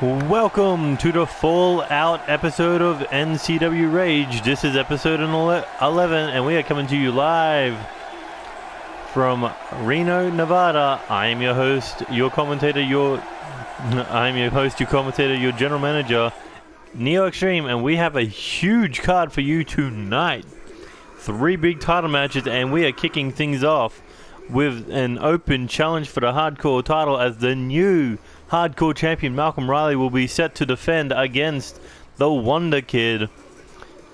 Welcome to the full-out episode of NCW Rage. This is episode 11, and we are coming to you live from Reno, Nevada. I am your host, your commentator, your general manager, Neo Extreme, and we have a huge card for you tonight. 3 big title matches, and we are kicking things off with an open challenge for the hardcore title, as the new hardcore champion Malcolm Riley will be set to defend against the Wondrkid.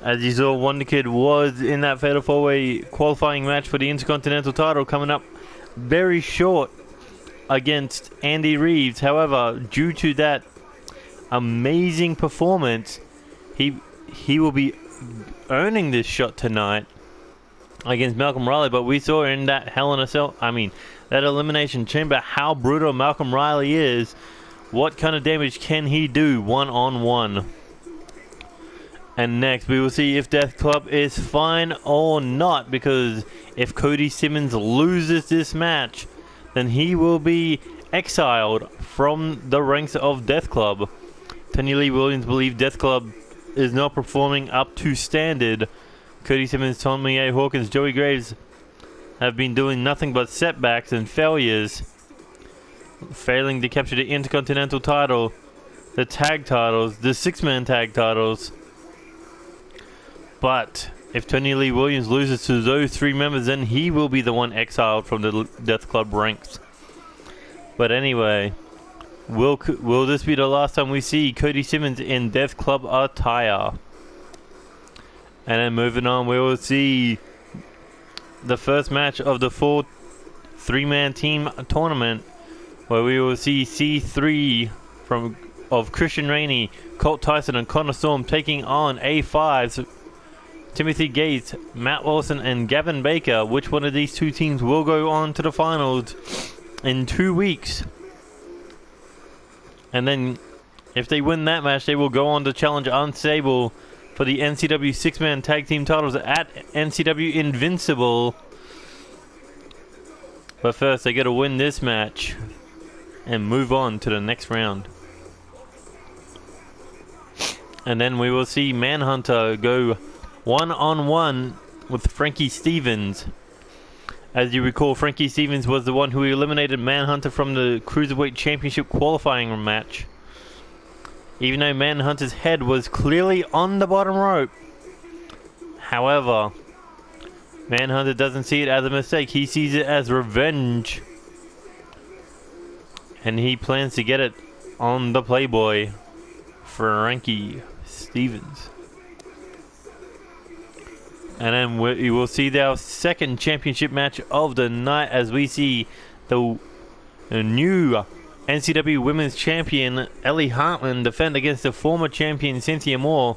As you saw, Wondrkid was in that Fatal 4-Way qualifying match for the Intercontinental title, coming up very short against Andy Reeves. However, due to that amazing performance, he will be earning this shot tonight against Malcolm Riley. But we saw in that that Elimination Chamber how brutal Malcolm Riley is. What kind of damage can he do one-on-one? And next we will see if Death Club is fine or not, because if Cody Simmons loses this match, then he will be exiled from the ranks of Death Club. Tony Lee Williams believes Death Club is not performing up to standard. Cody Simmons, Tommy A. Hawkins, Joey Graves have been doing nothing but setbacks and failures, failing to capture the Intercontinental title, the tag titles, the 6-man tag titles. But if Tony Lee Williams loses to those 3 members, then he will be the one exiled from the Death Club ranks. But anyway, will this be the last time we see Cody Simmons in Death Club attire? And then moving on, we will see the first match of the 3-man team tournament, where we will see C3 of Christian Rainey, Colt Tyson, and Connor Storm taking on A5's Timothy Gates, Matt Wilson, and Gavin Baker. Which one of these 2 teams will go on to the finals in 2 weeks? And then if they win that match, they will go on to challenge Unstable for the NCW 6-man tag team titles at NCW Invincible. But first, they got to win this match and move on to the next round. And then we will see Manhunter go one-on-one with Frankie Stevens. As you recall, Frankie Stevens was the one who eliminated Manhunter from the Cruiserweight Championship qualifying match. Even though Manhunter's head was clearly on the bottom rope. However, Manhunter doesn't see it as a mistake. He sees it as revenge. And he plans to get it on the Playboy, Frankie Stevens. And then we will see our second championship match of the night, as we see the new NCW Women's Champion Ellie Hartman defend against the former champion Cynthia Moore.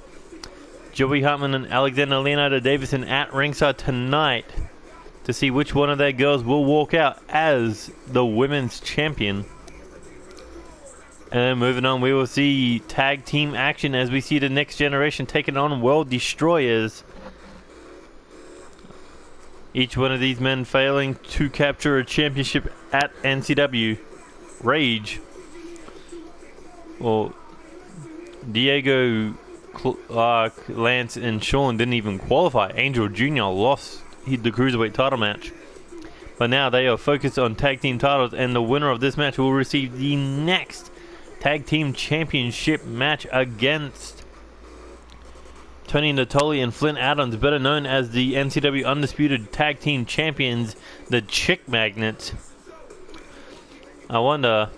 Joey Hartman and Alexander Leonardo Davison at ringside tonight to see which one of their girls will walk out as the Women's Champion. And then moving on, we will see tag team action as we see the Next Generation taking on World Destroyers. Each one of these men failing to capture a championship at NCW Rage. Well, Diego, Clark, Lance, and Sean didn't even qualify. Angel Jr. lost the Cruiserweight title match. But now they are focused on tag team titles, and the winner of this match will receive the next tag team championship match against Tony Natoli and Flynn Adams, better known as the NCW Undisputed Tag Team Champions, the Chick Magnets. I wonder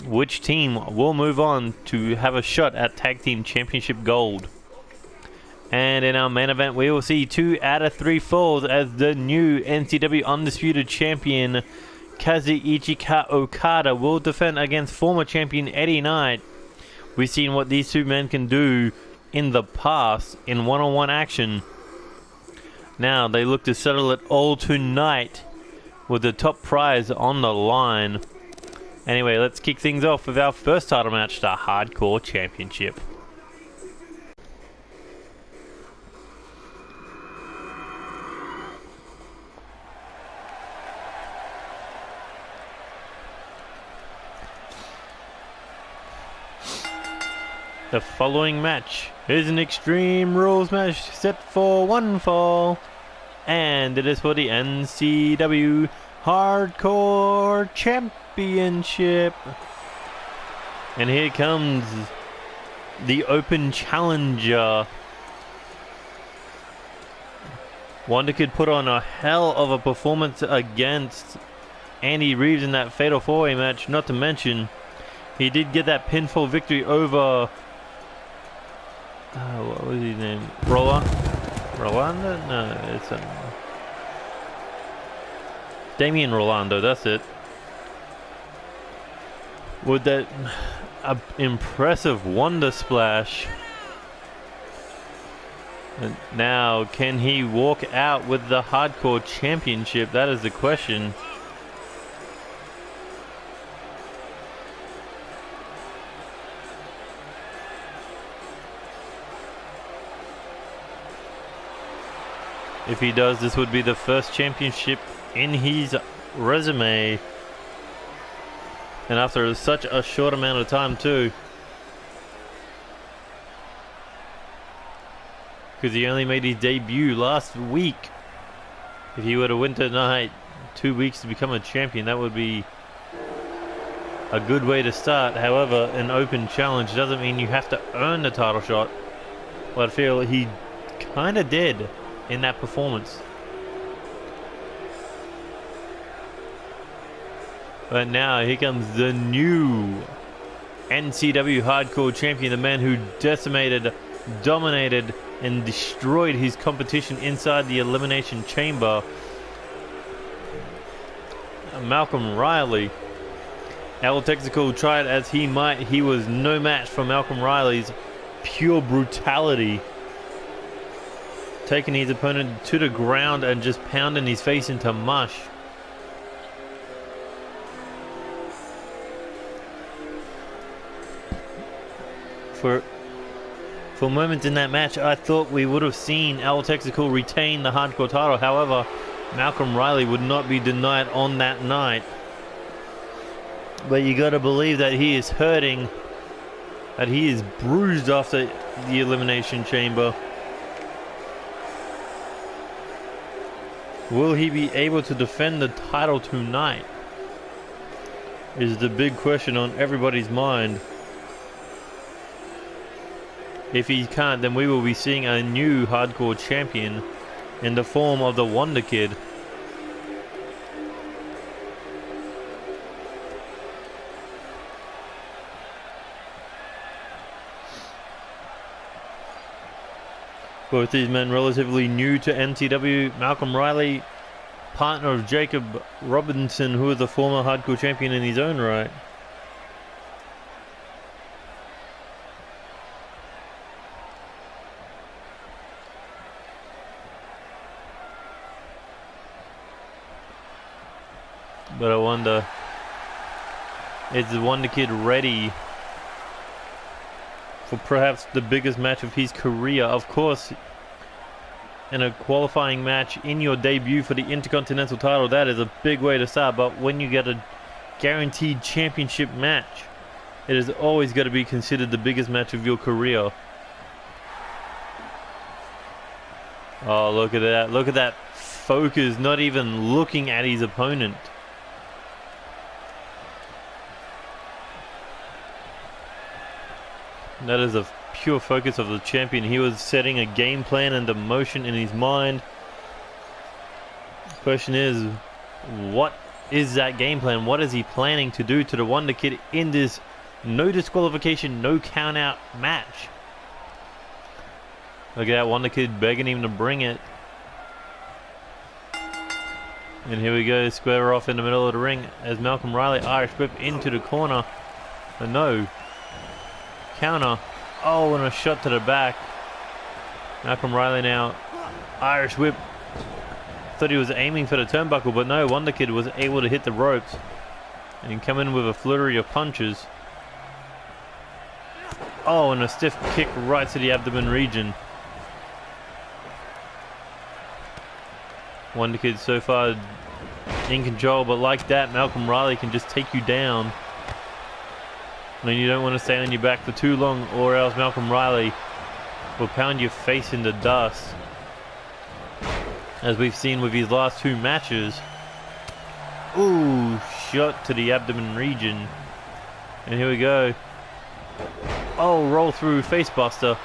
which team will move on to have a shot at Tag Team Championship Gold. And in our main event, we will see 2 out of 3 falls as the new NCW Undisputed Champion Kazuichika Okada will defend against former champion Eddie Knight. We've seen what these 2 men can do in the past in one-on-one action. Now they look to settle it all tonight with the top prize on the line. Anyway, let's kick things off with our first title match, the Hardcore Championship. The following match is an Extreme Rules match set for one fall, and it is for the NCW Hardcore Championship. And here comes the open challenger. Wondrkid put on a hell of a performance against Andy Reeves in that Fatal 4-Way match, not to mention he did get that pinfall victory over what was his name? Rolando? No, it's Damian Rolando, that's it. With that impressive Wonder Splash. And now, can he walk out with the Hardcore Championship? That is the question. If he does, this would be the first championship in his resume. And after such a short amount of time too. Because he only made his debut last week. If he were to win tonight, 2 weeks to become a champion, that would be a good way to start. However, an open challenge doesn't mean you have to earn the title shot. But I feel he kind of did in that performance. But now here comes the new NCW Hardcore Champion, the man who decimated, dominated, and destroyed his competition inside the Elimination Chamber, Malcolm Riley. El Texical tried as he might, he was no match for Malcolm Riley's pure brutality, taking his opponent to the ground and just pounding his face into mush. For moments in that match, I thought we would have seen El Texical retain the Hardcore title. However, Malcolm Riley would not be denied on that night. But you got to believe that he is hurting, that he is bruised after the Elimination Chamber. Will he be able to defend the title tonight? Is the big question on everybody's mind. If he can't, then we will be seeing a new Hardcore Champion in the form of the Wondrkid. Both these men relatively new to NCW. Malcolm Riley, partner of Jacob Robinson, who is a former Hardcore Champion in his own right. But I wonder, is the Wondrkid ready for perhaps the biggest match of his career? Of course, in a qualifying match in your debut for the Intercontinental title, that is a big way to start. But when you get a guaranteed championship match, it is always got to be considered the biggest match of your career. Oh, look at that. Look at that focus, not even looking at his opponent. That is a pure focus of the champion. He was setting a game plan and a motion in his mind. The question is, what is that game plan? What is he planning to do to the Wondrkid in this no disqualification, no count out match? Look at that Wondrkid begging him to bring it. And here we go, square off in the middle of the ring as Malcolm Riley Irish whip into the corner. But no. Counter. Oh, and a shot to the back. Malcolm Riley now Irish whip. Thought he was aiming for the turnbuckle, but no, Wondrkid was able to hit the ropes and come in with a flurry of punches. Oh, and a stiff kick right to the abdomen region. Wondrkid so far in control, but like that, Malcolm Riley can just take you down. I mean, you don't want to stay on your back for too long, or else Malcolm Riley will pound your face into dust, as we've seen with his last 2 matches. Ooh, shot to the abdomen region. And here we go. Oh, roll through facebuster.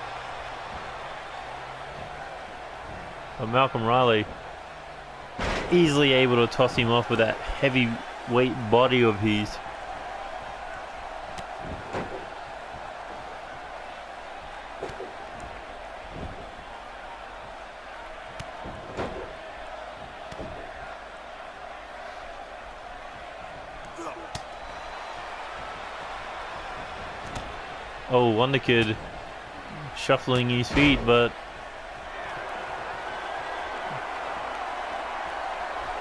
But Malcolm Riley easily able to toss him off with that heavyweight body of his. Oh, Wondrkid shuffling his feet, but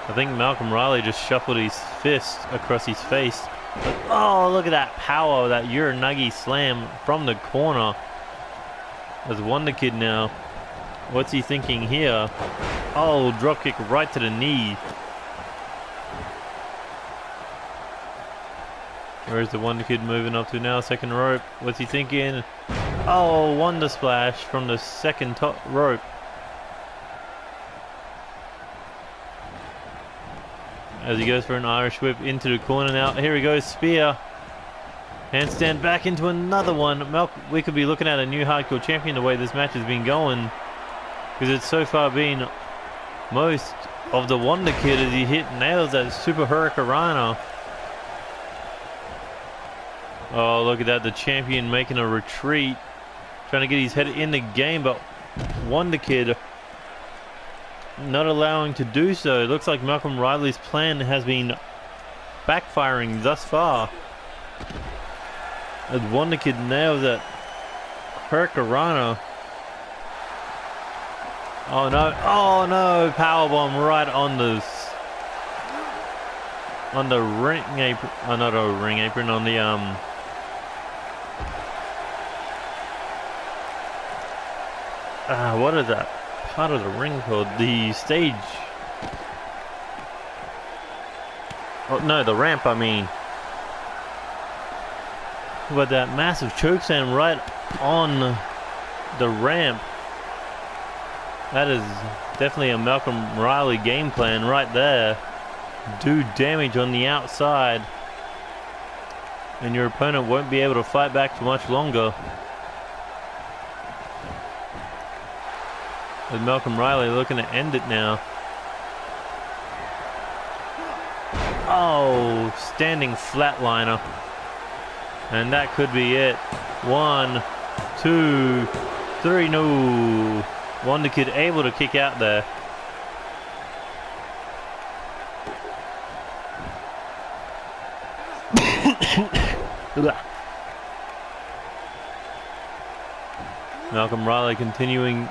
I think Malcolm Riley just shuffled his fist across his face. But, oh, look at that power, that Uranagi slam from the corner. As Wondrkid now, what's he thinking here? Oh, dropkick right to the knee. Where's the Wondrkid moving up to now? Second rope. What's he thinking? Oh, Wonder Splash from the second top rope. As he goes for an Irish whip into the corner now. Here he goes, spear. Handstand back into another one. We could be looking at a new hardcore champion the way this match has been going. Because it's so far been most of the Wondrkid as he nails that Super Hurricanrana. Oh, look at that. The champion making a retreat. Trying to get his head in the game, but Wondrkid not allowing to do so. It looks like Malcolm Riley's plan has been backfiring thus far. As Wondrkid nails that Hurricanrana. Oh no. Oh no. Powerbomb right on the ring apron. Oh, not a ring apron, on the what is that part of the ring called? The stage. Oh no, the ramp, I mean. But that massive chokeslam right on the ramp. That is definitely a Malcolm Riley game plan right there. Do damage on the outside, and your opponent won't be able to fight back for much longer. With Malcolm Riley looking to end it now. Oh, standing flatliner. And that could be it. 1, 2, 3, no. Wondrkid able to kick out there. Malcolm Riley continuing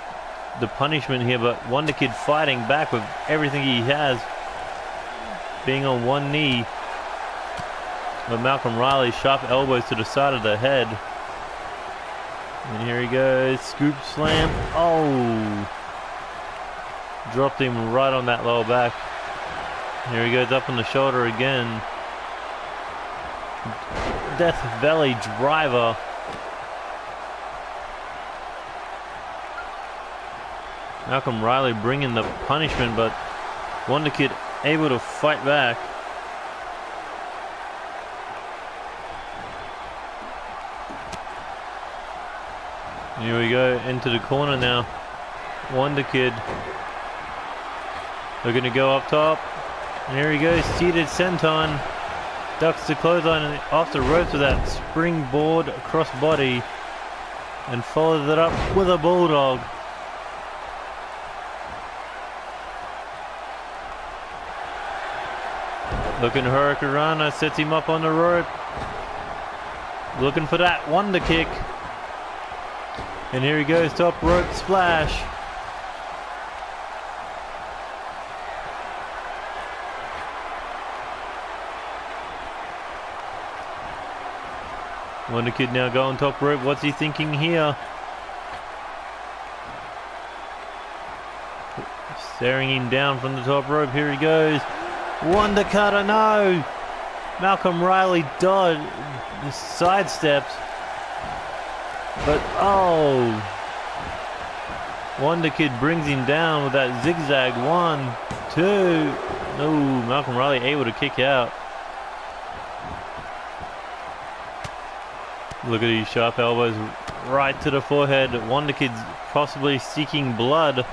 the punishment here, but Wondrkid fighting back with everything he has, being on one knee. But Malcolm Riley sharp elbows to the side of the head. And here he goes, scoop slam. Oh, dropped him right on that lower back. Here he goes up on the shoulder again. Death Valley driver. Malcolm Riley bringing the punishment, but Wondrkid able to fight back. Here we go, into the corner now. Wondrkid looking to go up top. And here he goes, seated senton. Ducks the clothesline off the ropes with that springboard crossbody. And follows it up with a bulldog. Looking Hurricanrana, sets him up on the rope. Looking for that wonder kick. And here he goes, top rope splash. Wondrkid now going top rope. What's he thinking here? Staring him down from the top rope. Here he goes. Wonder cutter, no! Malcolm Riley sidesteps. But oh, Wondrkid brings him down with that zigzag. 1, 2. No, Malcolm Riley able to kick out. Look at these sharp elbows right to the forehead. Wondrkid's possibly seeking blood.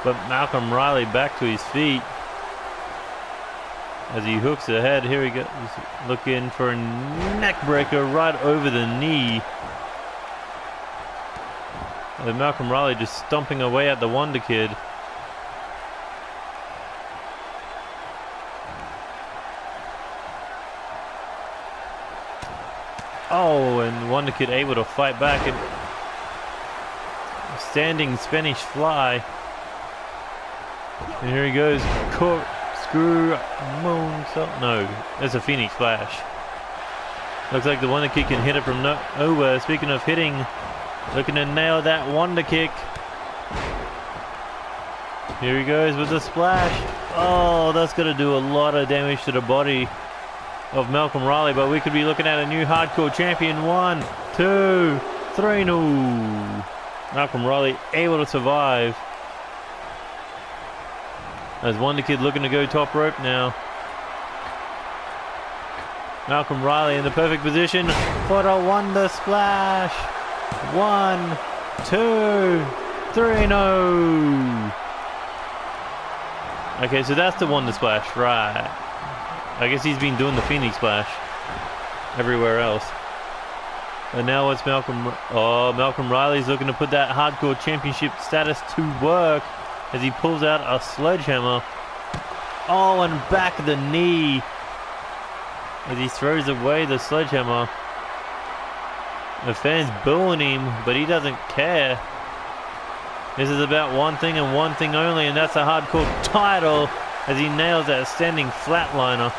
But Malcolm Riley back to his feet as he hooks ahead. Here he goes, looking for a neck breaker right over the knee. And Malcolm Riley just stomping away at the Wondrkid. Oh, and Wondrkid able to fight back. And standing Spanish fly. And here he goes. Corkscrew moonsault. No, there's a Phoenix Splash. Looks like the Wondrkid can hit it from nowhere. Speaking of hitting, looking to nail that Wondrkick. Here he goes with the splash. Oh, that's going to do a lot of damage to the body of Malcolm Riley, but we could be looking at a new hardcore champion. 1, 2, 3. No. Malcolm Riley able to survive. As Wondrkid looking to go top rope now. Malcolm Riley in the perfect position for the Wonder Splash. 1, 2, 3. No. Okay, so that's the Wonder Splash, right? I guess he's been doing the Phoenix Splash everywhere else. And now it's Malcolm. Oh, Malcolm Riley's looking to put that hardcore championship status to work as he pulls out a sledgehammer. Oh, and back of the knee as he throws away the sledgehammer. The fans booing him, but he doesn't care. This is about one thing and one thing only, and that's a hardcore title as he nails that standing flatliner.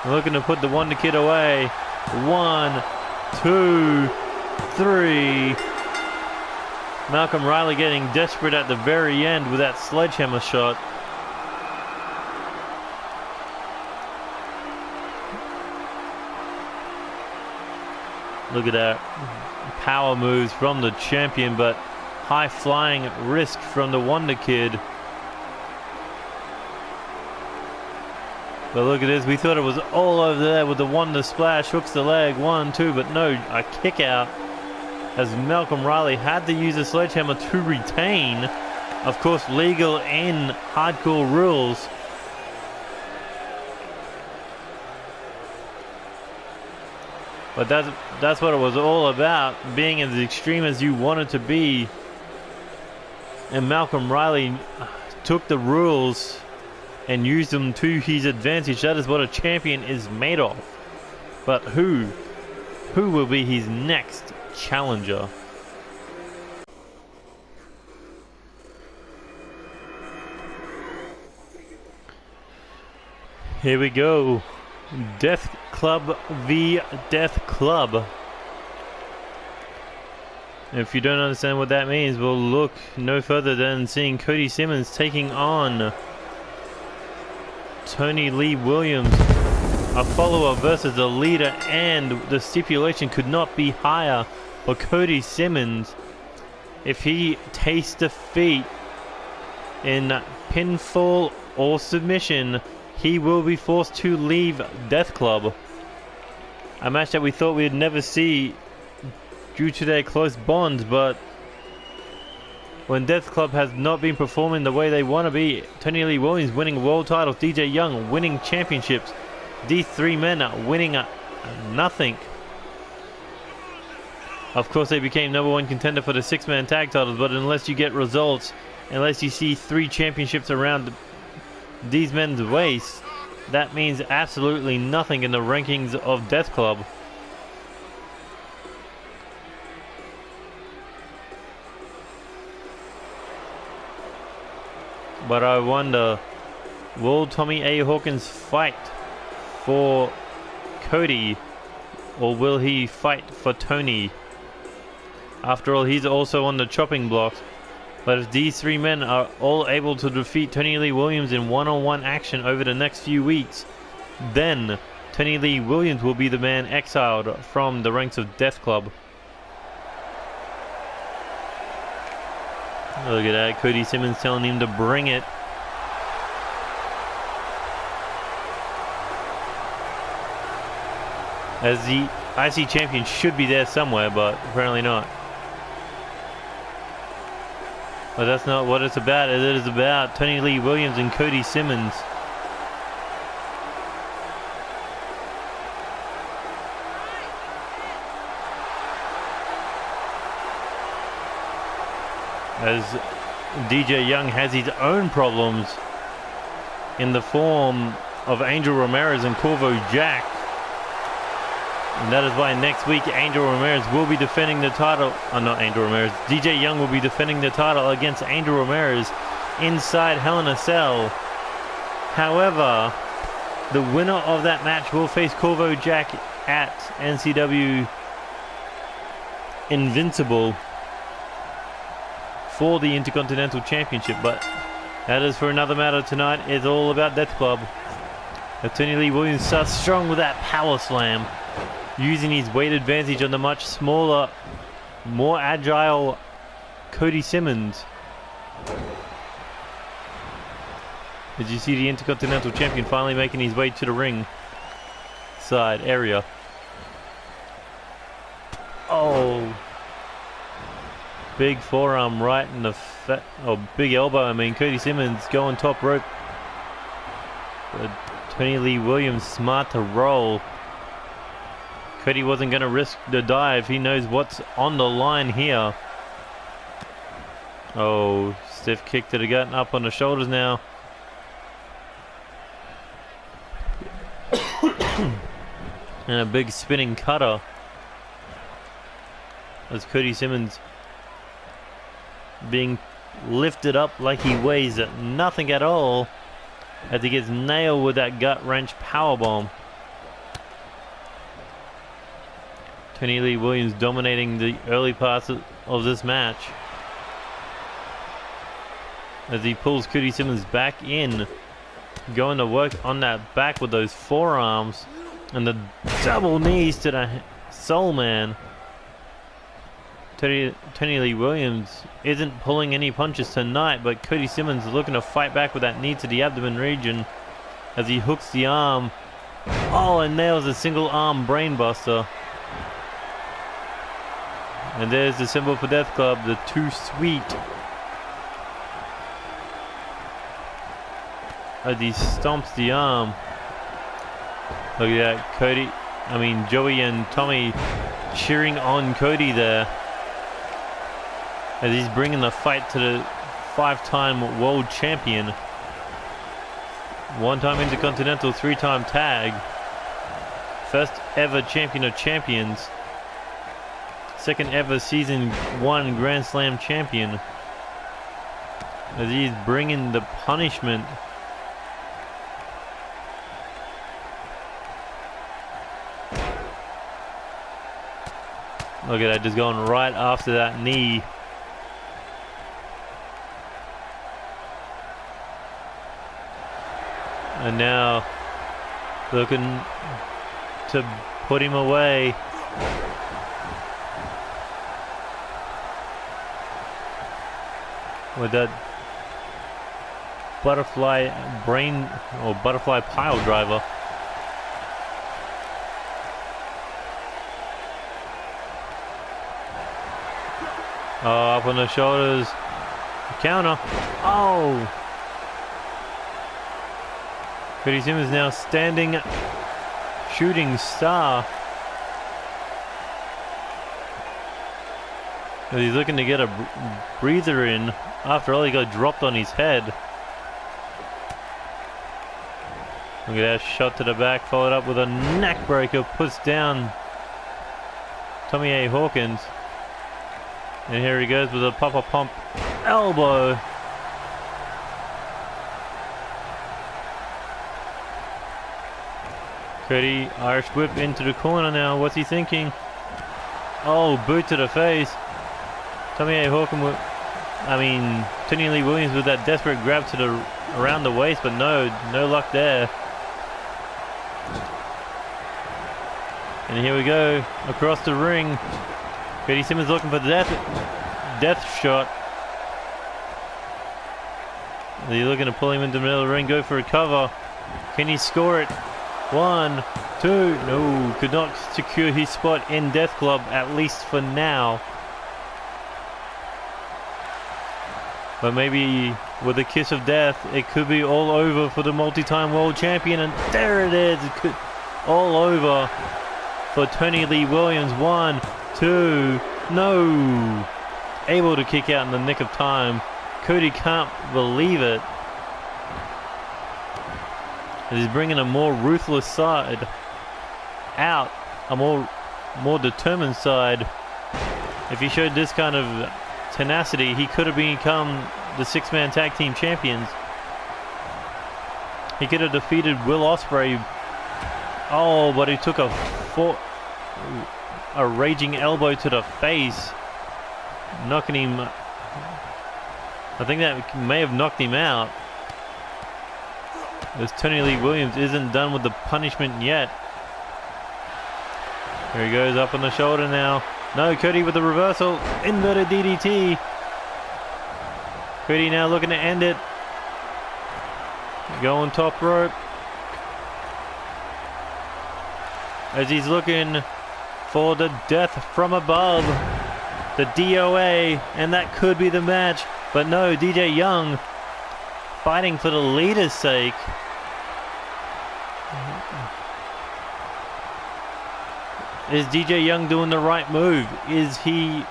Looking to put the Wondrkid away. 1, 2, 3. Malcolm Riley getting desperate at the very end with that sledgehammer shot. Look at that. Power moves from the champion, but high flying risk from the Wondrkid. But look at this, we thought it was all over there with the Wonder Splash. Hooks the leg, 1, 2, but no, a kick out. As Malcolm Riley had to use a sledgehammer to retain. Of course, legal in hardcore rules. But that's what it was all about, being as extreme as you wanted to be. And Malcolm Riley took the rules and used them to his advantage. That is what a champion is made of. But who will be his next challenger? Here we go. Death Club v Death Club. If you don't understand what that means, we'll look no further than seeing Cody Simmons taking on Tony Lee Williams, a follower versus a leader, and the stipulation could not be higher for Cody Simmons. If he tastes defeat in pinfall or submission, he will be forced to leave Death Club. A match that we thought we'd never see due to their close bonds, but when Death Club has not been performing the way they want to be, Tony Lee Williams winning world titles, DJ Young winning championships, these three men are winning nothing. Of course, they became #1 contender for the 6-man tag titles, but unless you get results, unless you see 3 championships around these men's waist, that means absolutely nothing in the rankings of Death Club. But I wonder, will Tommy A. Hawkins fight for Cody, or will he fight for Tony? After all, he's also on the chopping block. But if these 3 men are all able to defeat Tony Lee Williams in one-on-one action over the next few weeks, then Tony Lee Williams will be the man exiled from the ranks of Death Club. Look at that, Cody Simmons telling him to bring it. As the IC champion should be there somewhere, but apparently not. But that's not what it's about. It is about Tony Lee Williams and Cody Simmons. As DJ Young has his own problems in the form of Angel Ramirez and Corvo Jack. And that is why next week Angel Ramirez will be defending the title. Not Angel Ramirez. DJ Young will be defending the title against Angel Ramirez inside Hell in a Cell. However, the winner of that match will face Corvo Jack at NCW Invincible for the Intercontinental Championship, but that is for another matter. Tonight is all about Death Club. Tony Lee Williams starts strong with that power slam, using his weight advantage on the much smaller, more agile Cody Simmons. As you see the Intercontinental Champion finally making his way to the ring side area. Oh. Big forearm right in the big elbow. I mean, Cody Simmons going top rope. But Tony Lee Williams smart to roll. Cody wasn't going to risk the dive. He knows what's on the line here. Oh, stiff kick to the gut and up on the shoulders now. And a big spinning cutter. As Cody Simmons being lifted up like he weighs nothing at all, as he gets nailed with that gut wrench powerbomb. Tony Lee Williams dominating the early parts of this match as he pulls Cody Simmons back in, going to work on that back with those forearms and the double knees to the Soul Man. Tony Lee Williams isn't pulling any punches tonight, but Cody Simmons is looking to fight back with that knee to the abdomen region as he hooks the arm. Oh, and nails a single arm brainbuster. And there's the symbol for Death Club, the Too Sweet. As he stomps the arm. Look at that, Joey and Tommy cheering on Cody there, as he's bringing the fight to the 5-time world champion. 1-time Intercontinental, 3-time tag. First ever champion of champions. Second ever season 1 Grand Slam champion. As he's bringing the punishment. Look at that, just going right after that knee. And now looking to put him away. With that butterfly butterfly pile driver. Oh, up on the shoulders. Counter. Oh! Cody Simmons now standing shooting star. He's looking to get a breather in. After all, he got dropped on his head. Look at that shot to the back, followed up with a neck breaker, puts down Tommy A. Hawkins. And here he goes with a Papa Pump elbow. Cody, Irish whip into the corner now. What's he thinking? Oh, boot to the face. Tommy A. Hawkins, Tony Lee Williams with that desperate grab to the around the waist, but no luck there. And here we go, across the ring. Cody Simmons looking for the death shot. They're looking to pull him into the middle of the ring, go for a cover. Can he score it? 1, 2, no, could not secure his spot in Death Club, at least for now. But maybe with a kiss of death, it could be all over for the multi-time world champion, and there it is, all over for Tony Lee Williams. 1, 2, no, able to kick out in the nick of time. Cody can't believe it. He's bringing a more ruthless side out, a more determined side. If he showed this kind of tenacity, he could have become the 6-man tag team champions. He could have defeated Will Ospreay. Oh, but he took a raging elbow to the face, knocking him. I think that may have knocked him out. As Tony Lee Williams isn't done with the punishment yet. Here he goes, up on the shoulder now. No, Cody with the reversal. Inverted DDT. Cody now looking to end it. Going top rope. As he's looking for the death from above. The DOA. And that could be the match. But no, DJ Young fighting for the leader's sake. Is DJ Young doing the right move? Is he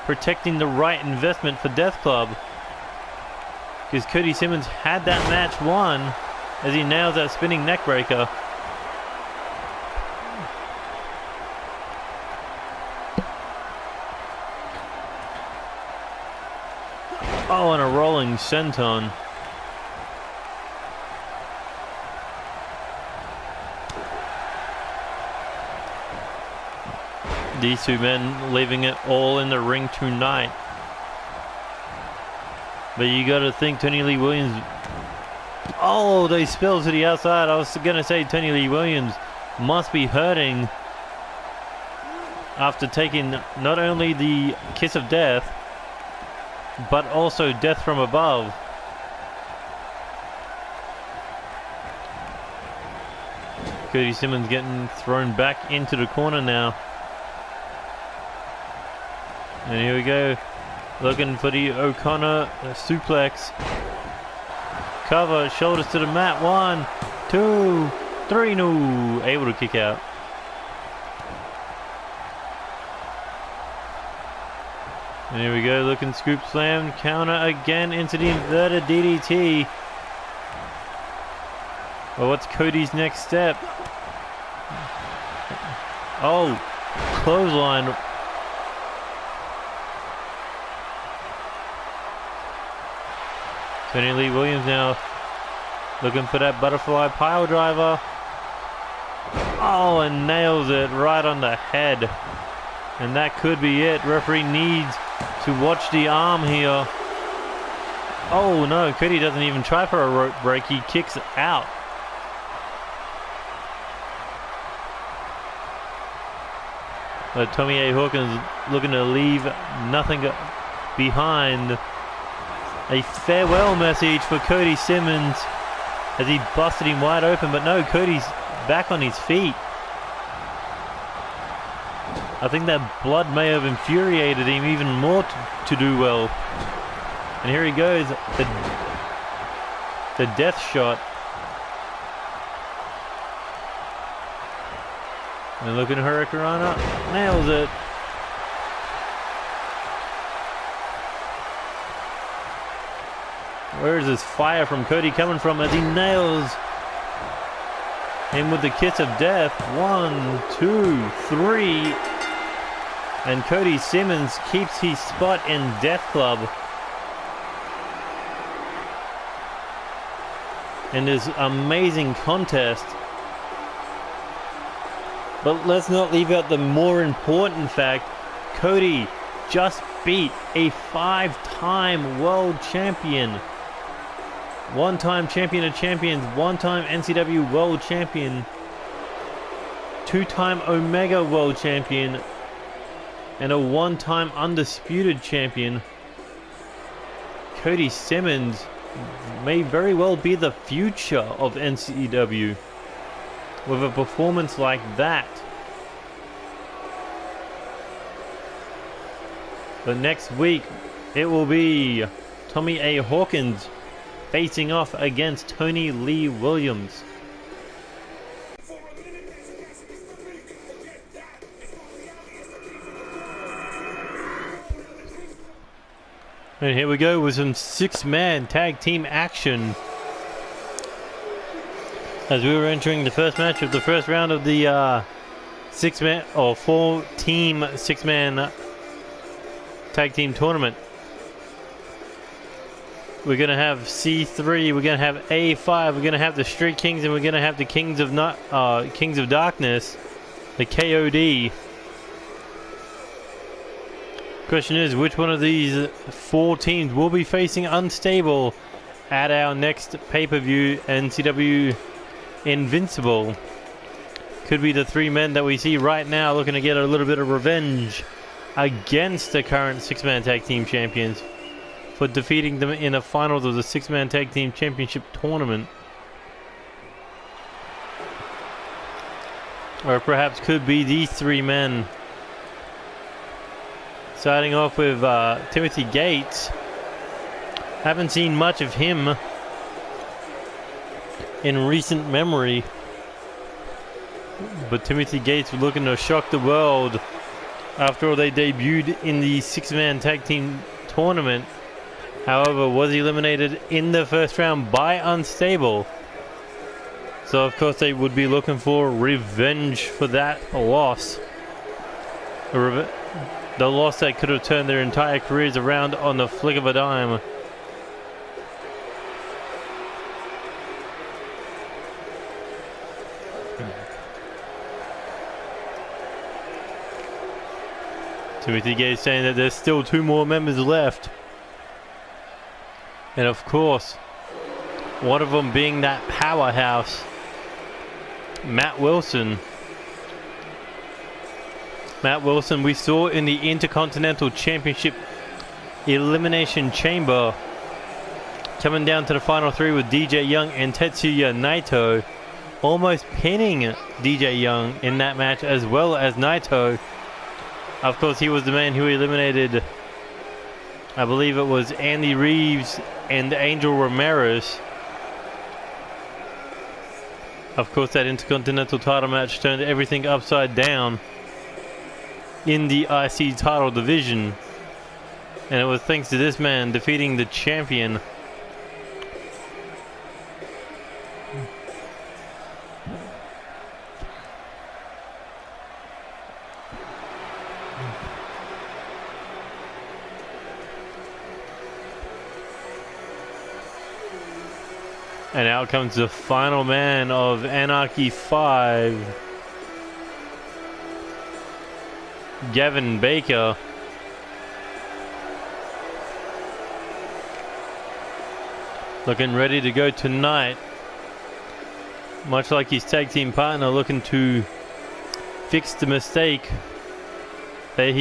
protecting the right investment for Death Club? Because Cody Simmons had that match won as he nails that spinning neckbreaker. Oh, and a rolling senton. These two men leaving it all in the ring tonight. But you got to think Tony Lee Williams. Oh, they spilled to the outside. I was going to say Tony Lee Williams must be hurting after taking not only the kiss of death, but also death from above. Cody Simmons getting thrown back into the corner now. And here we go, looking for the O'Connor suplex. Cover, shoulders to the mat. 1, 2, 3, no, able to kick out. And here we go, looking scoop slam, counter again into the inverted DDT. Well, what's Cody's next step? Oh, clothesline. Tony Lee Williams now looking for that butterfly pile driver. Oh, and nails it right on the head. And that could be it. Referee needs to watch the arm here. Oh no, Cody doesn't even try for a rope break. He kicks out. But Tommy A. Hawkins looking to leave nothing behind. A farewell message for Cody Simmons as he busted him wide open, but no, Cody's back on his feet. I think that blood may have infuriated him even more to do well. And here he goes, the death shot. And looking at Hurricanrana, nails it. Where is this fire from Cody coming from as he nails him with the kiss of death? 1, 2, 3. And Cody Simmons keeps his spot in Death Club. In this amazing contest. But let's not leave out the more important fact. Cody just beat a 5-time world champion. 1-time champion of champions, 1-time NCW world champion. two-time Omega World Champion and a one-time Undisputed Champion. Cody Simmons may very well be the future of NCW with a performance like that. But next week, it will be Tommy A. Hawkins facing off against Tony Lee Williams. And here we go with some six-man tag team action. As we were entering the first match of the first round of the six-man or four-team six-man tag team tournament. We're going to have C3, we're going to have A5, we're going to have the Street Kings, and we're going to have the Kings of Darkness, the KOD. Question is, which one of these four teams will be facing Unstable at our next pay-per-view, NCW Invincible? Could be the three men that we see right now looking to get a little bit of revenge against the current six-man tag team champions for defeating them in the finals of the six-man tag team championship tournament. Or perhaps could be these three men. Starting off with Timothy Gates. Haven't seen much of him in recent memory. But Timothy Gates was looking to shock the world after all they debuted in the six-man tag team tournament. However, was eliminated in the first round by Unstable. So of course they would be looking for revenge for that loss. The loss that could have turned their entire careers around on the flick of a dime. Timothy Gates saying that there's still two more members left. And of course, one of them being that powerhouse, Matt Wilson. Matt Wilson we saw in the Intercontinental Championship Elimination Chamber, coming down to the final three with DJ Young and Tetsuya Naito, almost pinning DJ Young in that match as well as Naito. Of course, he was the man who eliminated, I believe it was Andy Reeves and Angel Ramirez. Of course, that Intercontinental title match turned everything upside down in the IC title division, and it was thanks to this man defeating the champion. And out comes the final man of Anarchy 5, Gavin Baker. Looking ready to go tonight. Much like his tag team partner, looking to fix the mistake that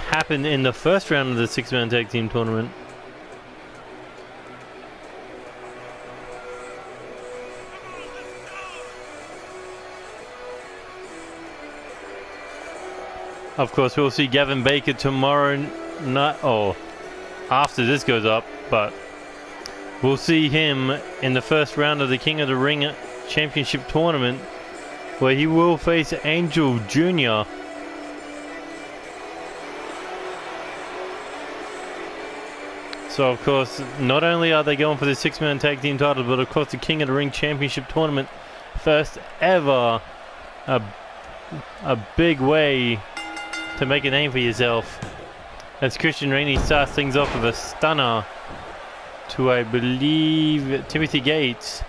happened in the first round of the six-man tag team tournament. Of course, we'll see Gavin Baker tomorrow night, or after this goes up, but we'll see him in the first round of the King of the Ring Championship Tournament, where he will face Angel Jr. So, of course, not only are they going for the six-man tag team title, but of course the King of the Ring Championship Tournament, first ever, a big way to make a name for yourself, as Christian Rainey starts things off with a stunner to, I believe, Timothy Gates.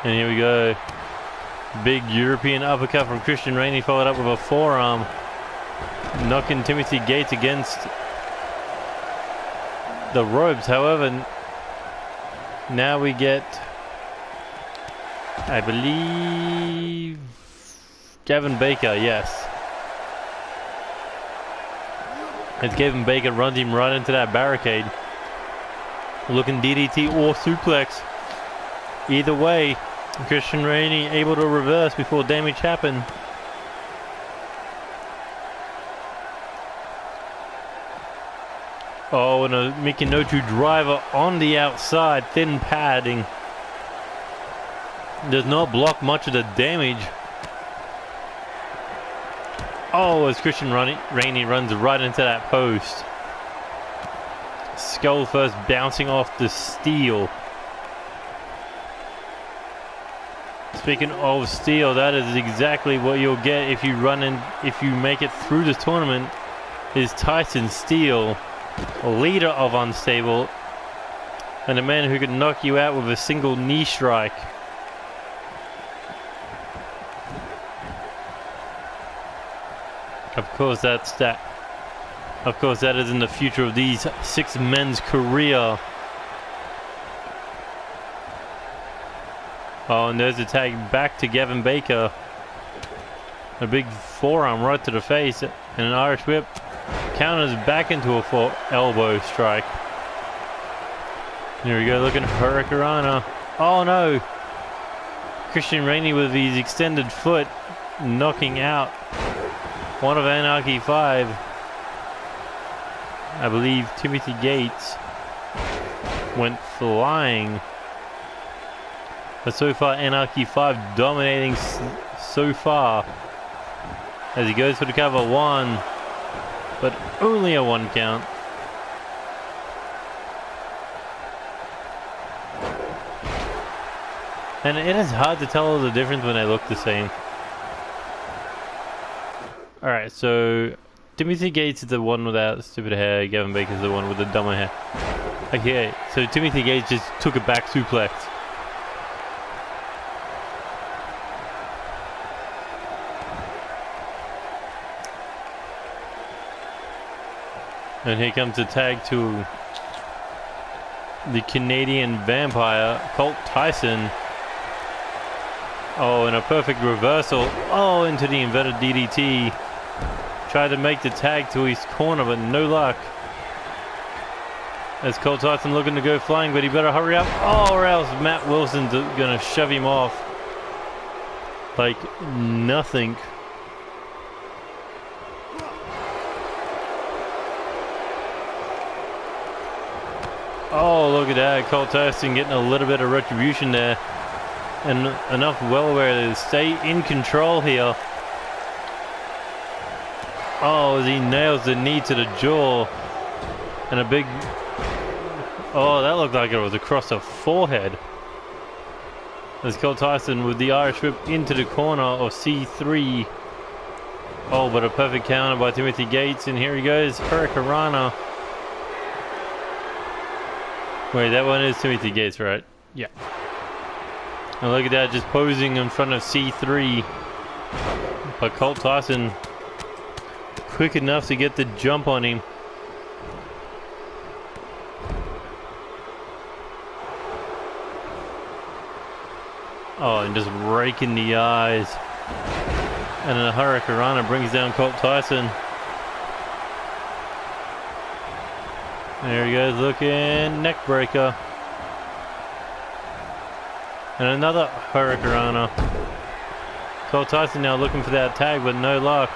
And here we go. Big European uppercut from Christian Rainey, followed up with a forearm, knocking Timothy Gates against the ropes. However, now we get I believe Gavin Baker, yes. As Gavin Baker runs him right into that barricade. Looking DDT or suplex. Either way, Christian Rainey able to reverse before damage happened. Oh, and a Mikinochu driver on the outside, thin padding. Does not block much of the damage. Oh, as Christian Rainey runs right into that post. Skull first bouncing off the steel. Speaking of steel, that is exactly what you'll get if you if you make it through this tournament. Is Tyson Steele, leader of Unstable, and a man who can knock you out with a single knee strike. Of course, Of course, that is in the future of these 6 men's career. Oh, and there's a tag back to Gavin Baker. A big forearm right to the face, and an Irish whip counters back into a elbow strike. Here we go, looking at Hurricanrana. Oh no! Christian Rainey with his extended foot, knocking out one of Anarchy 5. I believe Timothy Gates went flying. But so far, Anarchy 5 dominating so far. As he goes for the cover, 1, but only a 1 count. And it is hard to tell the difference when they look the same. Alright, so Timothy Gates is the one without stupid hair, Gavin Baker is the one with the dumber hair. Okay, so Timothy Gates just took a back suplex. And here comes the tag to the Canadian Vampire, Colt Tyson. Oh, and a perfect reversal. Oh, into the inverted DDT. Tried to make the tag to his corner, but no luck. As Colt Tyson looking to go flying, but he better hurry up. Oh, or else Matt Wilson's gonna shove him off like nothing. Oh, look at that. Colt Tyson getting a little bit of retribution there. And enough well-aware to stay in control here. Oh, as he nails the knee to the jaw. And a big... Oh, that looked like it was across the forehead. As Colt Tyson with the Irish whip into the corner of C3. Oh, but a perfect counter by Timothy Gates. And here he goes, Hurricanrana. Wait, that one is Timothy Gates, right? Yeah. And look at that, just posing in front of C3. But Colt Tyson, quick enough to get the jump on him. Oh, and just raking the eyes. And then a Hurricanrana brings down Colt Tyson. There he goes, looking neck breaker. And another Hurricanrana. Colt Tyson now looking for that tag, but no luck.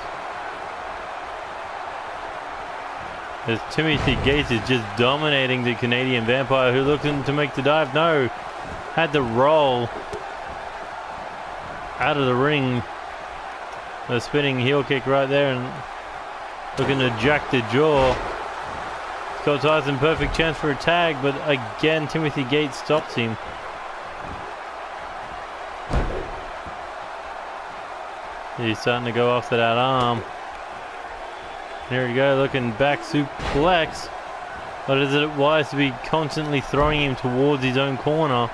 As Timothy Gates is just dominating the Canadian Vampire, who looking to make the dive. No, had to roll out of the ring. A spinning heel kick right there, and looking to jack the jaw. Colt Tyson, perfect chance for a tag, but again Timothy Gates stops him. He's starting to go after that arm. Here we go, looking back suplex. But is it wise to be constantly throwing him towards his own corner?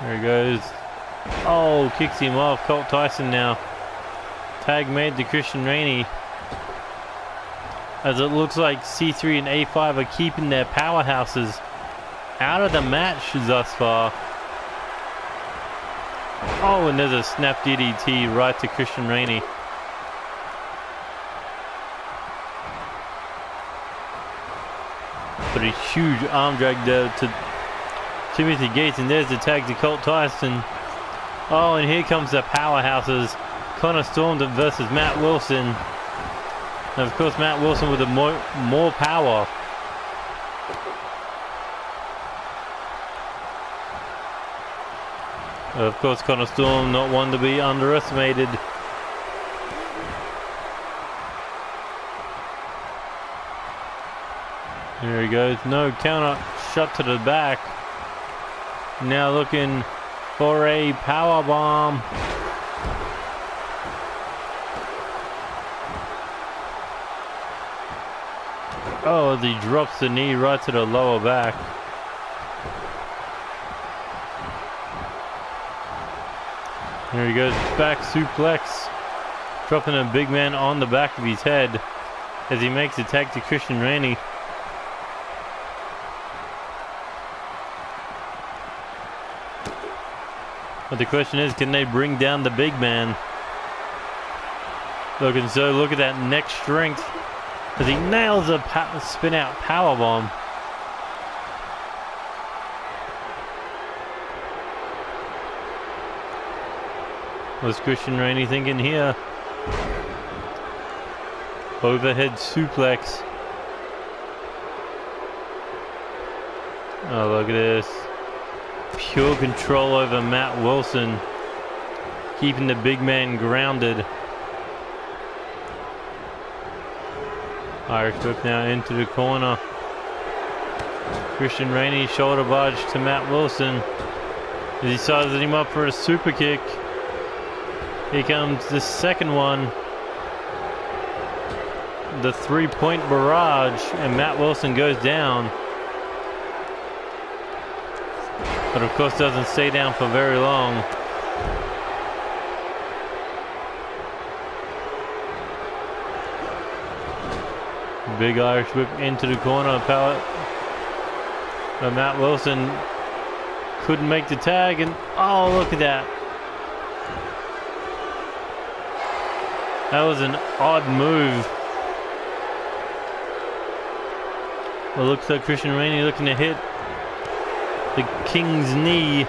There he goes. Oh, kicks him off. Colt Tyson now. Tag made to Christian Rainey. As it looks like C3 and A5 are keeping their powerhouses out of the match thus far. Oh, and there's a snap DDT right to Christian Rainey. But a huge arm drag there to Timothy Gates, and there's the tag to Colt Tyson. Oh, and here comes the powerhouses. Connor Storm versus Matt Wilson. And of course, Matt Wilson with the more power. Of course, Connor Storm, not one to be underestimated. There he goes. No counter, shot to the back. Now looking for a power bomb. Oh, as he drops the knee right to the lower back. Here he goes, back suplex. Dropping a big man on the back of his head as he makes a tag to Christian Rainey. But the question is, can they bring down the big man? Look at that neck strength as he nails a spin out power bomb. What's Christian Rainey thinking here? Overhead suplex. Oh, look at this. Pure control over Matt Wilson, keeping the big man grounded. Irish whip now into the corner. Christian Rainey shoulder barge to Matt Wilson as he sizes him up for a super kick. Here comes the second one. The 3-point barrage, and Matt Wilson goes down. But of course doesn't stay down for very long. Big Irish whip into the corner. Power. But Matt Wilson couldn't make the tag, and oh, look at that. That was an odd move. Well, looks like Christian Rainey looking to hit the King's knee.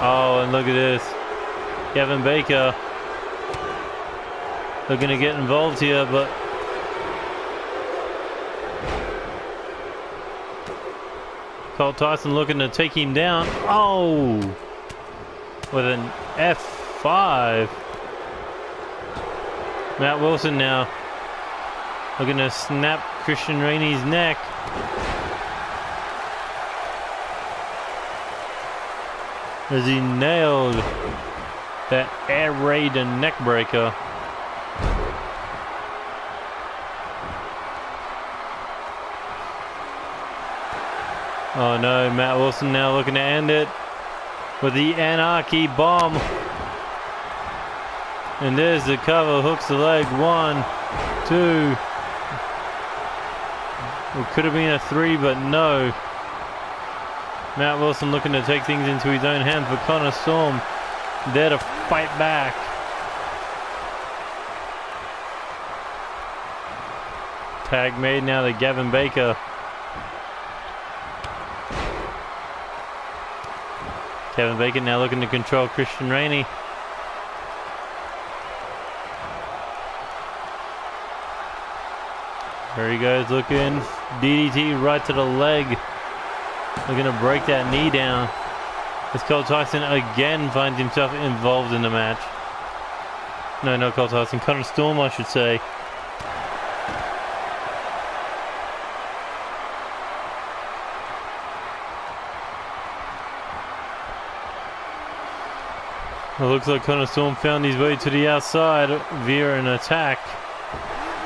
Oh, and look at this. Gavin Baker looking to get involved here, but Colt Tyson looking to take him down. Oh, with an F5. Matt Wilson now looking to snap Christian Rainey's neck. As he nailed that air raid and neck breaker. Oh no, Matt Wilson now looking to end it with the Anarchy bomb. And there's the cover, hooks the leg, 1, 2. It could have been a 3, but no. Matt Wilson looking to take things into his own hands, but Connor Storm there to fight back. Tag made now to Gavin Baker. Gavin Baker now looking to control Christian Rainey. There he goes, looking DDT right to the leg. Looking to break that knee down. As Colt Tyson again finds himself involved in the match. No, not Colt Tyson. Connor Storm, I should say. It looks like Connor Storm found his way to the outside via an attack.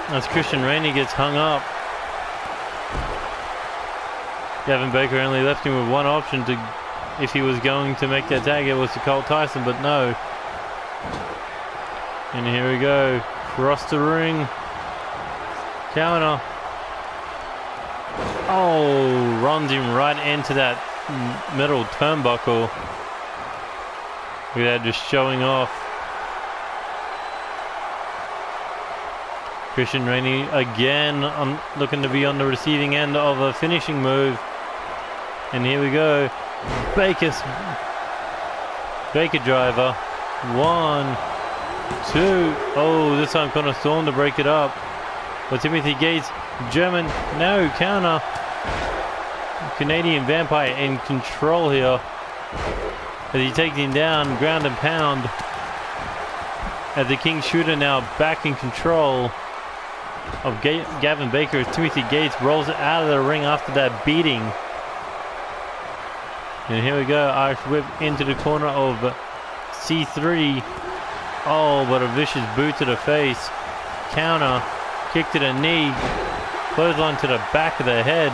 As Christian Rainey gets hung up. Gavin Baker only left him with one option to, if he was going to make that tag, it was to Colt Tyson, but no. And here we go, cross the ring, counter. Oh, runs him right into that middle turnbuckle. Look at that, just showing off. Christian Rainey again looking to be on the receiving end of a finishing move. And here we go. Baker driver. 1, 2. Oh, this time Connor Storm to break it up. But Timothy Gates, German, no, counter. Canadian Vampire in control here. As he takes him down, ground and pound. As the King Shooter now back in control of Gavin Baker, as Timothy Gates rolls out of the ring after that beating. And here we go, Irish whip into the corner of C3. Oh, but a vicious boot to the face. Counter, kick to the knee, clothesline to the back of the head.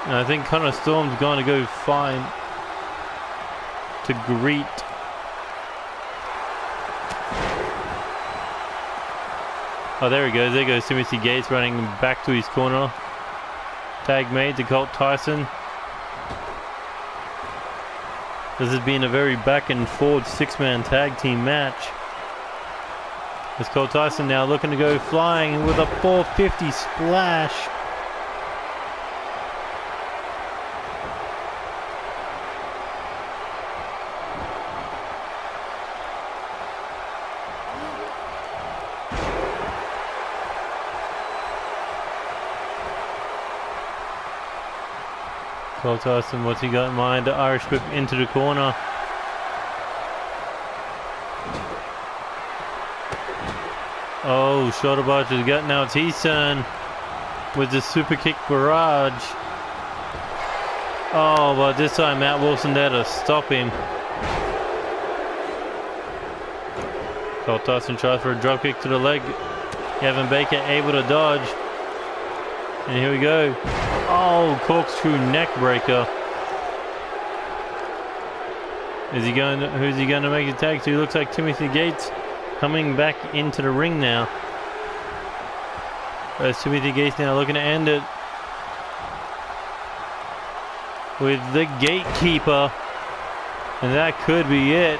And I think Connor Storm's going to go fine to greet. Oh, there he goes. There goes Timothy Gates running back to his corner. Tag made to Colt Tyson. This has been a very back and forth 6-man tag team match. As Colt Tyson now looking to go flying with a 450 splash. Colt Tyson, what's he got in mind? The Irish whip into the corner. Oh, shoulder barge has got now it's his turn with the super kick barrage. Oh, but this time Matt Wilson there to stop him. Colt Tyson tries for a drop kick to the leg. Gavin Baker able to dodge. And here we go. Oh, corkscrew neck breaker. Who's he going to make a tag to? Looks like Timothy Gates coming back into the ring now. There's Timothy Gates now looking to end it with the gatekeeper. And that could be it.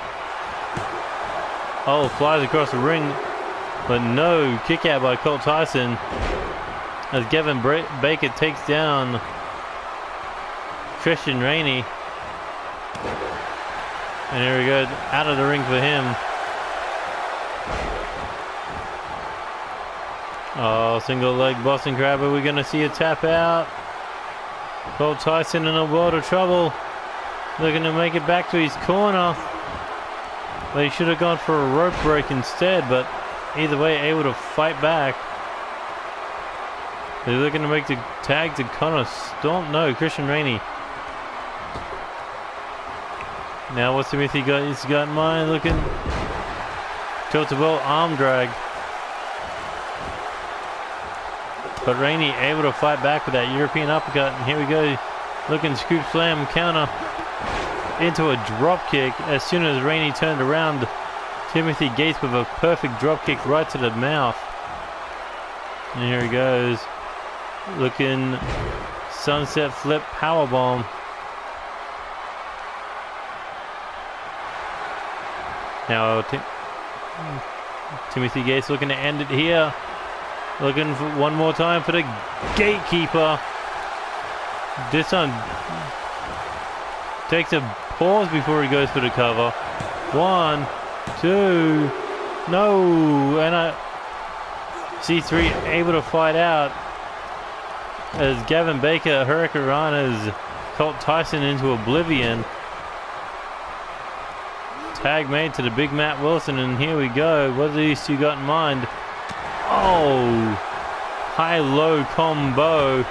Oh, flies across the ring. But no, kick out by Colt Tyson. As Gavin Baker takes down Christian Rainey. And here we go, out of the ring for him. Oh, single leg Boston Crab. Are we going to see a tap out? Colt Tyson in a world of trouble. Looking to make it back to his corner. But he should have gone for a rope break instead. But either way, able to fight back. They're looking to make the tag to Connor Storm. No, Christian Rainey. Now what's Timothy got? He's got in mind. Looking. Tilted ball, arm drag. But Rainey able to fight back with that European uppercut. And here we go. Looking scoop slam counter into a drop kick. As soon as Rainey turned around, Timothy Gates with a perfect drop kick right to the mouth. And here he goes. Looking sunset flip powerbomb. Now Timothy Gates looking to end it here. Looking for one more time for the gatekeeper. This time takes a pause before he goes for the cover. 1, 2, no, and C3 able to fight out as Gavin Baker hurricanranas Colt Tyson into oblivion. Tag made to the big Matt Wilson, and here we go. What are these two got in mind? Oh, high-low combo,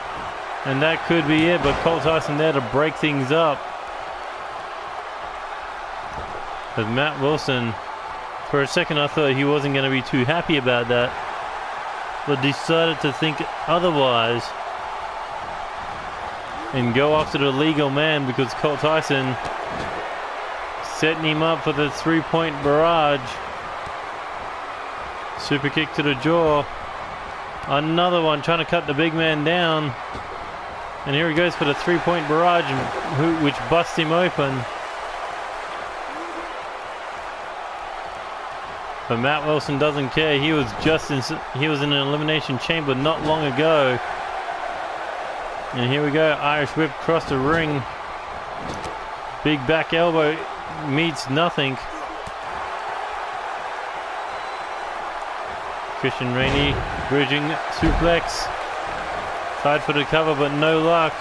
and that could be it, but Colt Tyson there to break things up. As Matt Wilson, for a second I thought he wasn't going to be too happy about that, but decided to think otherwise and go after the legal man, because Colt Tyson setting him up for the 3-point barrage. Super kick to the jaw. Another one trying to cut the big man down. And here he goes for the three-point barrage, which busts him open. But Matt Wilson doesn't care. He was in an elimination chamber not long ago. And here we go, Irish whip across the ring. Big back elbow meets nothing. Christian Rainey bridging suplex. Tried for the cover, but no luck.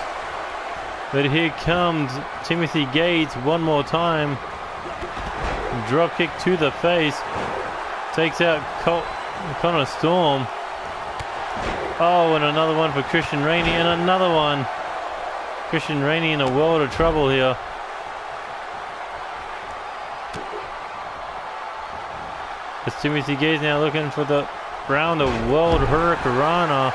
But here comes Timothy Gates one more time. Drop kick to the face. Takes out Connor Storm. Oh, and another one for Christian Rainey, and another one. Christian Rainey in a world of trouble here. As Timothy Gates now looking for the round of World Hurricanrana.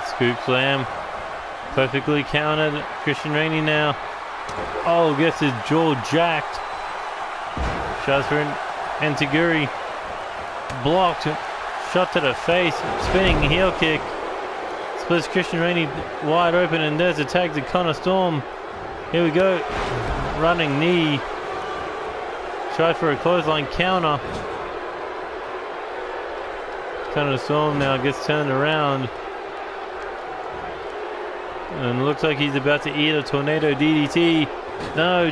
Scoop slam. Perfectly countered. Christian Rainey now. Oh, gets his jaw jacked. Shots for Antiguri. Blocked. Shot to the face. Spinning heel kick. Splits Christian Rainey wide open, and there's a tag to Connor Storm. Here we go. Running knee. Tried for a clothesline counter. Connor Storm now gets turned around. And looks like he's about to eat a tornado DDT. No.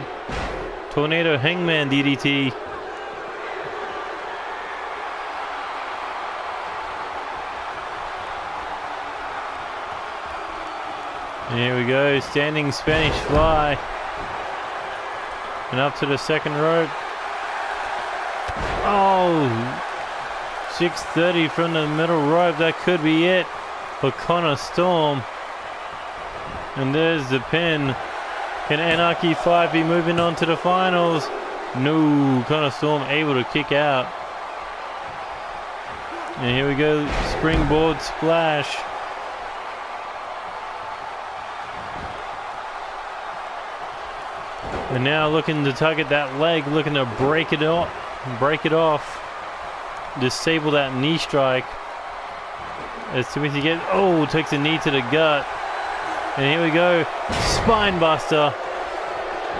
Tornado hangman DDT. And here we go. Standing Spanish fly. And up to the second rope. Oh. 630 from the middle rope. That could be it for Connor Storm. And there's the pin. Can Anarchy 5 be moving on to the finals? No. Connor Storm able to kick out. And here we go. Springboard splash. And now looking to tug at that leg. Looking to break it off. Disable that knee strike. As Timothy takes a knee to the gut. And here we go, spine buster,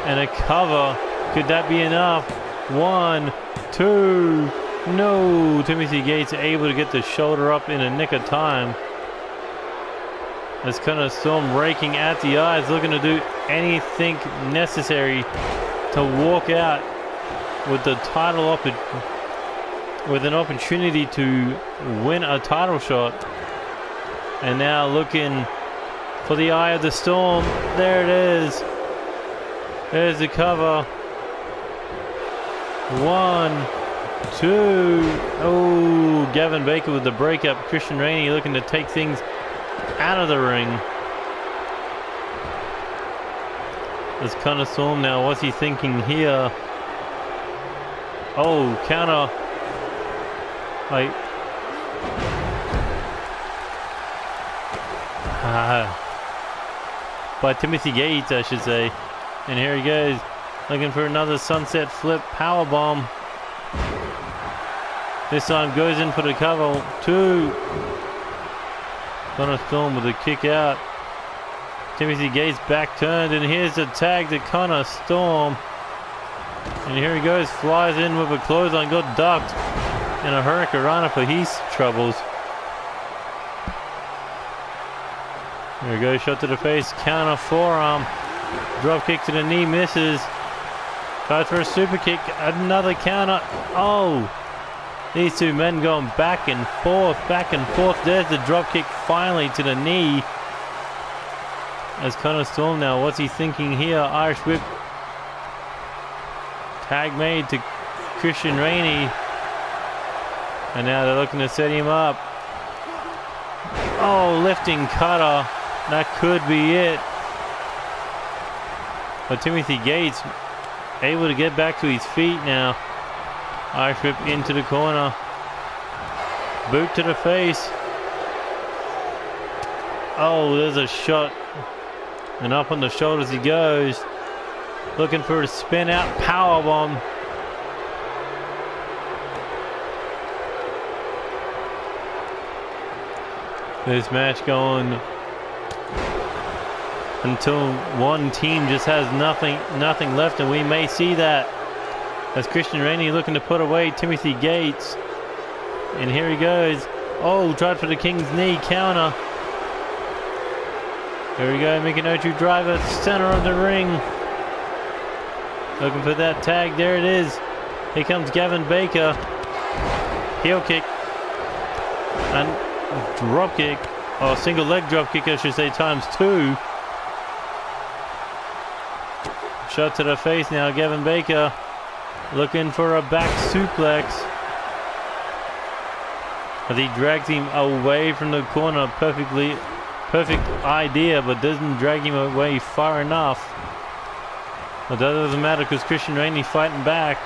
and a cover. Could that be enough? 1, 2, no. Timothy Gates able to get the shoulder up in a nick of time. As Connor Storm raking at the eyes, looking to do anything necessary to walk out with the title with an opportunity to win a title shot. And now looking for the eye of the storm. There it is. There's the cover. 1, 2. Oh, Gavin Baker with the breakup. Christian Rainey looking to take things out of the ring. There's Connor Storm now. What's he thinking here? Oh, counter. By Timothy Gates, I should say. And here he goes, looking for another sunset flip powerbomb. This time goes in for the cover. 2. Connor Storm with a kick out. Timothy Gates back turned, and here's the tag to Connor Storm. And here he goes, flies in with a clothesline, got ducked. And a Hurricanrana for his troubles. There we go, shot to the face, counter forearm. Drop kick to the knee, misses. Tries for a super kick, another counter. Oh! These two men going back and forth, back and forth. There's the drop kick finally to the knee. As Connor Storm now, what's he thinking here? Irish whip. Tag made to Christian Rainey. And now they're looking to set him up. Oh, lifting cutter. That could be it. But Timothy Gates able to get back to his feet now. Irish whip into the corner. Boot to the face. Oh, there's a shot. And up on the shoulders he goes. Looking for a spin out powerbomb. This match going until one team just has nothing left, and we may see that as Christian Rainey looking to put away Timothy Gates. And here he goes. Oh, tried for the King's Knee counter. Here we go, Mikinochu driver, center of the ring. Looking for that tag, there it is. Here comes Gavin Baker. Heel kick. And drop kick. Or single leg drop kick, I should say, ×2. Shot to the face now, Gavin Baker. Looking for a back suplex. As he drags him away from the corner, perfect idea, but doesn't drag him away far enough. But that doesn't matter because Christian Rainey fighting back.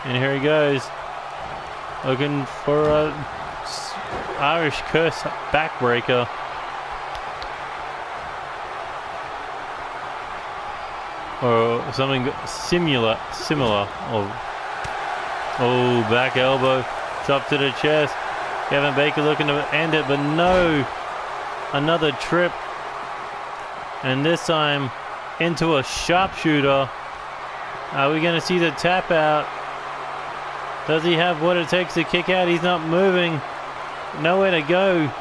And here he goes. Looking for a Irish curse backbreaker. Or something similar. Oh, back elbow. Drop to the chest. Gavin Baker looking to end it, but no. Another trip. And this time into a sharpshooter. Are we going to see the tap out? Does he have what it takes to kick out? He's not moving. Nowhere to go.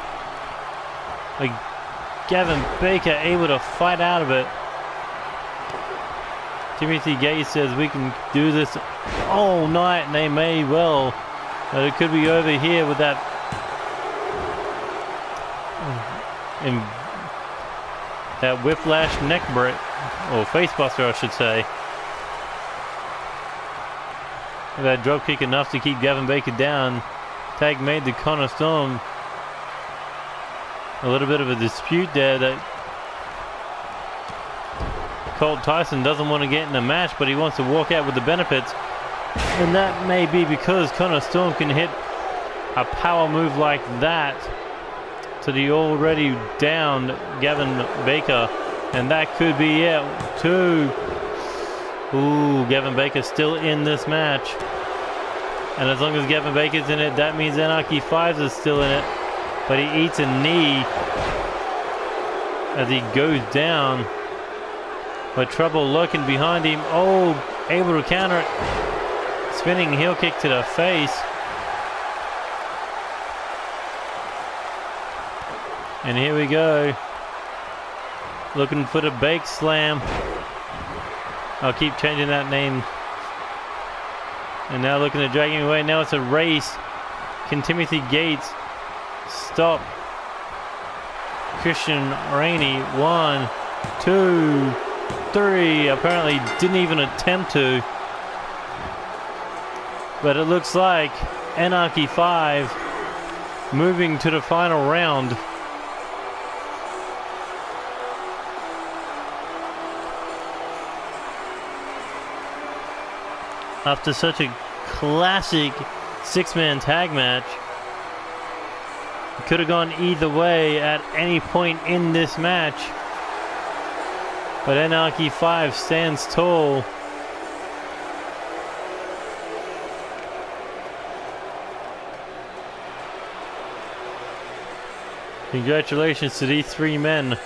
Like Gavin Baker able to fight out of it. Timothy Gates says we can do this all night, and they may well. But it could be over here with that whiplash neck break, or facebuster I should say. That drop kick enough to keep Gavin Baker down. Tag made to Connor Storm. A little bit of a dispute there that Colt Tyson doesn't want to get in the match, but he wants to walk out with the benefits. And that may be because Connor Storm can hit a power move like that to the already downed Gavin Baker. And that could be it too. Ooh, Gavin Baker's still in this match. And as long as Gavin Baker's in it, that means Anarchy 5 is still in it. But he eats a knee as he goes down. But trouble lurking behind him. Oh, able to counter it. Spinning heel kick to the face. And here we go. Looking for the bake slam. I'll keep changing that name. And now looking to drag him away. Now it's a race. Can Timothy Gates stop Christian Rainey? 1, 2, 3. Apparently didn't even attempt to. But it looks like Anarchy 5 moving to the final round. After such a classic six-man tag match. It could have gone either way at any point in this match. But Anarchy 5 stands tall. Congratulations to these three men.